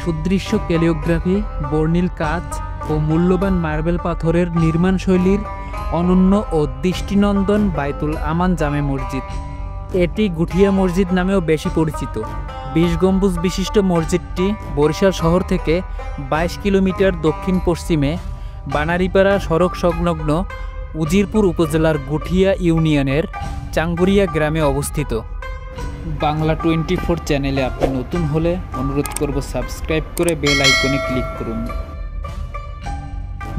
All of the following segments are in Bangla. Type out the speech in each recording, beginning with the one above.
সুদৃশ্য ক্যালিওগ্রাফি, বর্ণিল কাজ ও মূল্যবান মার্বেল পাথরের নির্মাণশৈলীর অনন্য ও দৃষ্টিনন্দন বাইতুল আমান জামে মসজিদ। এটি গুঠিয়া মসজিদ নামেও বেশি পরিচিত। 20 গম্বুজ বিশিষ্ট মসজিদটি বরিশাল শহর থেকে 22 কিলোমিটার দক্ষিণ পশ্চিমে বানারীপাড়া সড়ক সংলগ্ন উজিরপুর উপজেলার গুঠিয়া ইউনিয়নের চাঙ্গুরিয়া গ্রামে অবস্থিত। বাংলা 24 চ্যানেলে আপনি নতুন হলে অনুরোধ করব সাবস্ক্রাইব করে বেল আইকনে ক্লিক করুন।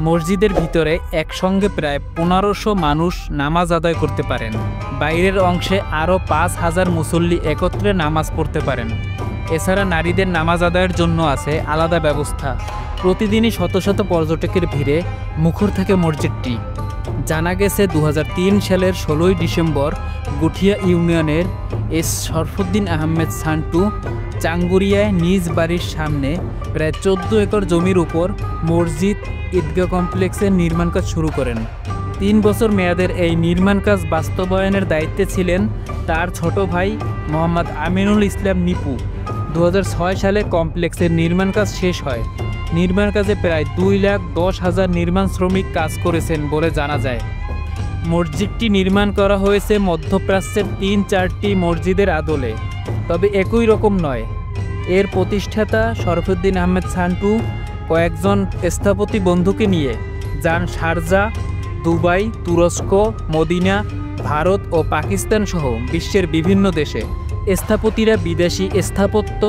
মসজিদের ভিতরে একসঙ্গে প্রায় 1500 মানুষ নামাজ আদায় করতে পারেন। বাইরের অংশে আরও 5000 মুসল্লি একত্রে নামাজ পড়তে পারেন। এছাড়া নারীদের নামাজ আদায়ের জন্য আছে আলাদা ব্যবস্থা। প্রতিদিনই শত শত পর্যটকের ভিড়ে মুখর থাকে মসজিদটি। জানা গেছে 2003 সালের 16 ডিসেম্বর গুঠিয়া ইউনিয়নের এস শরফুদ্দিন আহমেদ সান্টু চাঙ্গুরিয়ায় নিজ বাড়ির সামনে প্রায় 14 একর জমির উপর মসজিদ ঈদগাহ কমপ্লেক্সের নির্মাণ কাজ শুরু করেন। 3 বছর মেয়াদের এই নির্মাণ কাজ বাস্তবায়নের দায়িত্বে ছিলেন তার ছোট ভাই মোহাম্মদ আমিনুল ইসলাম নিপু। 2006 সালে কমপ্লেক্সের নির্মাণ কাজ শেষ হয়। নির্মাণ কাজে প্রায় 2,10,000 নির্মাণ শ্রমিক কাজ করেছেন বলে জানা যায়। মসজিদটি নির্মাণ করা হয়েছে মধ্যপ্রাচ্যের 3-4টি মসজিদের আদলে, তবে একই রকম নয়। এর প্রতিষ্ঠাতা শরফুদ্দিন আহমেদ সান্টু কয়েকজন স্থপতি বন্ধুকে নিয়ে যান শারজা, দুবাই, তুরস্ক, মদিনা, ভারত ও পাকিস্তান সহ বিশ্বের বিভিন্ন দেশে। স্থপতিরা বিদেশি স্থাপত্য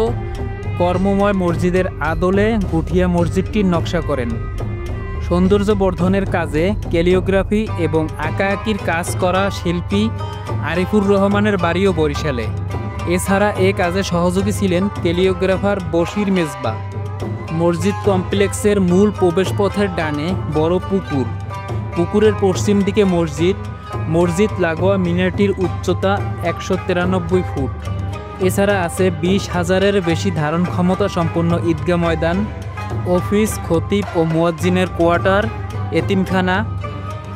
কর্মময় মসজিদের আদলে গুঠিয়া মসজিদটির নকশা করেন। সৌন্দর্য বর্ধনের কাজে ক্যালিওগ্রাফি এবং আঁকাআঁকির কাজ করা শিল্পী আরিফুর রহমানের বাড়িও বরিশালে। এছাড়া এ কাজে সহযোগী ছিলেন ক্যালিওগ্রাফার বশির মেজবা। মসজিদ কমপ্লেক্সের মূল প্রবেশপথের ডানে বড় পুকুর। পুকুরের পশ্চিম দিকে মসজিদ লাগোয়া মিনারটির উচ্চতা 193 ফুট। এছাড়া আছে 20,000-এর বেশি ধারণ ক্ষমতা সম্পন্ন ঈদগাহ ময়দান, অফিস, খতিব ও মুয়াজ্জিনের কোয়ার্টার, এতিমখানা,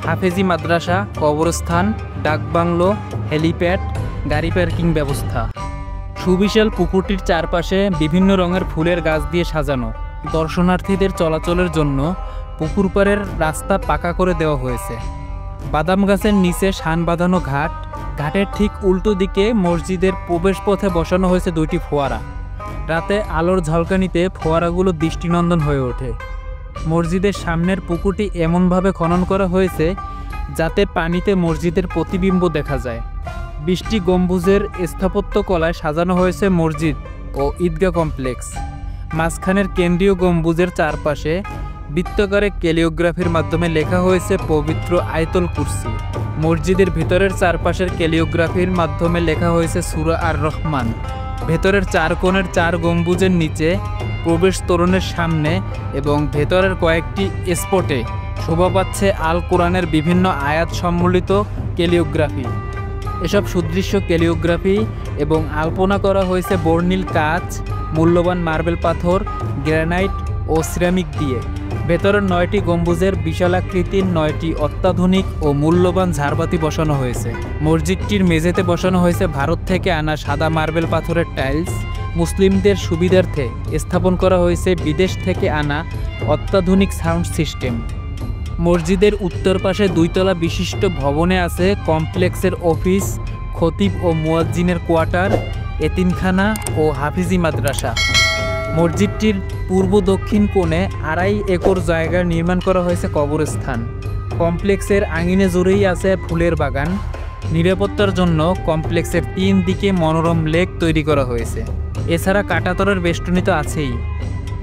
হাফেজি মাদ্রাসা, কবরস্থান, ডাকবাংলো, হেলিপ্যাড, গাড়ি পার্কিং ব্যবস্থা। সুবিশাল পুকুরটির চারপাশে বিভিন্ন রঙের ফুলের গাছ দিয়ে সাজানো। দর্শনার্থীদের চলাচলের জন্য পুকুর পাড়ের রাস্তা পাকা করে দেওয়া হয়েছে। বাদাম গাছের নিচে শান বাঁধানো ঘাট। ঘাটের ঠিক উল্টো দিকে মসজিদের প্রবেশপথে বসানো হয়েছে 2টি ফোয়ারা। রাতে আলোর ঝলকানিতে ফোয়ারাগুলো দৃষ্টিনন্দন হয়ে ওঠে। মসজিদের সামনের পুকুরটি এমনভাবে খনন করা হয়েছে যাতে পানিতে মসজিদের প্রতিবিম্ব দেখা যায়। 20টি গম্বুজের স্থাপত্য কলায় সাজানো হয়েছে মসজিদ ও ঈদগাহ কমপ্লেক্স। মাঝখানের কেন্দ্রীয় গম্বুজের চারপাশে বৃত্তাকারে ক্যালিওগ্রাফির মাধ্যমে লেখা হয়েছে পবিত্র আয়াতুল কুরসি। মসজিদের ভেতরের চারপাশের ক্যালিওগ্রাফির মাধ্যমে লেখা হয়েছে সূরা আর রহমান। ভেতরের 4 কোণের 4 গম্বুজের নিচে, প্রবেশ তোরণের সামনে এবং ভেতরের কয়েকটি স্পটে শোভা পাচ্ছে আল কোরআনের বিভিন্ন আয়াত সম্বলিত ক্যালিওগ্রাফি। এসব সুদৃশ্য ক্যালিওগ্রাফি এবং আলপনা করা হয়েছে বর্ণিল কাজ, মূল্যবান মার্বেল পাথর, গ্রানাইট ও সিরামিক দিয়ে। ভেতরের 9টি গম্বুজের বিশালাকৃতির 9টি অত্যাধুনিক ও মূল্যবান ঝাড়বাতি বসানো হয়েছে। মসজিদটির মেঝেতে বসানো হয়েছে ভারত থেকে আনা সাদা মার্বেল পাথরের টাইলস। মুসলিমদের সুবিধার্থে স্থাপন করা হয়েছে বিদেশ থেকে আনা অত্যাধুনিক সাউন্ড সিস্টেম। মসজিদের উত্তর পাশে 2 তলা বিশিষ্ট ভবনে আছে কমপ্লেক্সের অফিস, খতিব ও মুয়াজ্জিনের কোয়ার্টার, এতিমখানা ও হাফিজি মাদ্রাসা। মসজিদটির পূর্ব দক্ষিণ কোণে 2.5 একর জায়গা নির্মাণ করা হয়েছে কবরস্থান। কমপ্লেক্সের আঙিনে জুড়েই আছে ফুলের বাগান। নিরাপত্তার জন্য কমপ্লেক্সের 3 দিকে মনোরম লেক তৈরি করা হয়েছে। এছাড়া কাঁটাতরের বেষ্টনী তো আছেই।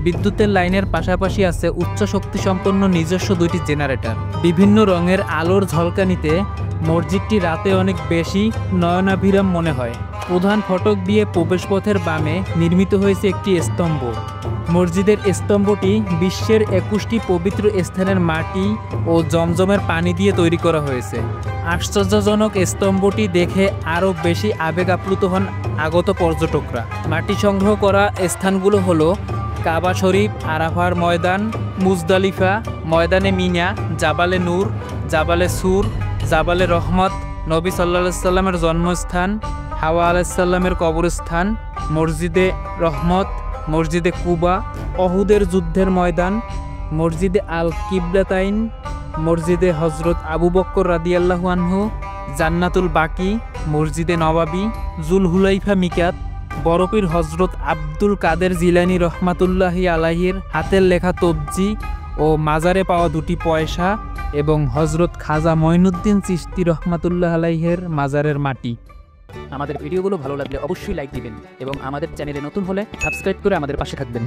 বিদ্যুতের লাইনের পাশাপাশি আছে উচ্চ শক্তি সম্পন্ন নিজস্ব 2টি জেনারেটর। বিভিন্ন রঙের আলোর ঝলকানিতে মসজিদটি রাতে অনেক বেশি নয়নাভিরাম মনে হয়। প্রধান ফটক দিয়ে প্রবেশপথের বামে নির্মিত হয়েছে একটি স্তম্ভ। মসজিদের স্তম্ভটি বিশ্বের 21টি পবিত্র স্থানের মাটি ও জমজমের পানি দিয়ে তৈরি করা হয়েছে। আশ্চর্যজনক স্তম্ভটি দেখে আরও বেশি আবেগ আপ্লুত হন আগত পর্যটকরা। মাটি সংগ্রহ করা স্থানগুলো হলো কাবা শরীফ, আরাফার ময়দান, মুজদালিফা, ময়দানে মিনা, জাবালে নূর, জাবালে সুর, জাবালে রহমত, নবী সাল্লাল্লাহু আলাইহি সাল্লামের জন্মস্থান, হাওয়া আলাইহিস সালামের কবরস্থান, মসজিদে রহমত, মসজিদে কুবা, অহুদের যুদ্ধের ময়দান, মসজিদে আল কিবলাতাইন, মসজিদে হজরত আবু বক্কর রাদিয়াল্লাহু আনহু, জান্নাতুল বাকি, মসজিদে নবাবী, জুলহুলাইফা মিকাত, বরফির হজরত আব্দুল কাদের জিলানী রহমাতুল্লাহি আলাইহির হাতের লেখা তবজি ও মাজারে পাওয়া 2টি পয়সা এবং হজরত খাজা মঈনুদ্দিন চিশতি রহমাতুল্লাহ আলাইহের মাজারের মাটি। আমাদের ভিডিওগুলো ভালো লাগলে অবশ্যই লাইক দিবেন এবং আমাদের চ্যানেলে নতুন হলে সাবস্ক্রাইব করে আমাদের পাশে থাকবেন।